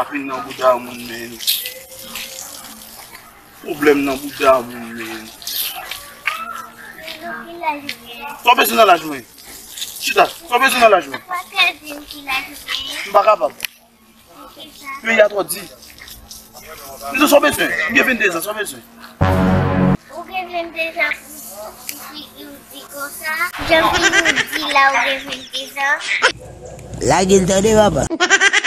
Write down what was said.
Kapin nan bouda moun men. Problem nan bouda moun men. Só beso nan la jwen. Chita, só beso nan la jwen. Mba kapab. Mwen ya tro di. Mwen só beso. Mwen 22 ans, só beso. O que 22 ans di cosa? Já vi la o que 22 ans. Lagi tadi, Bapak.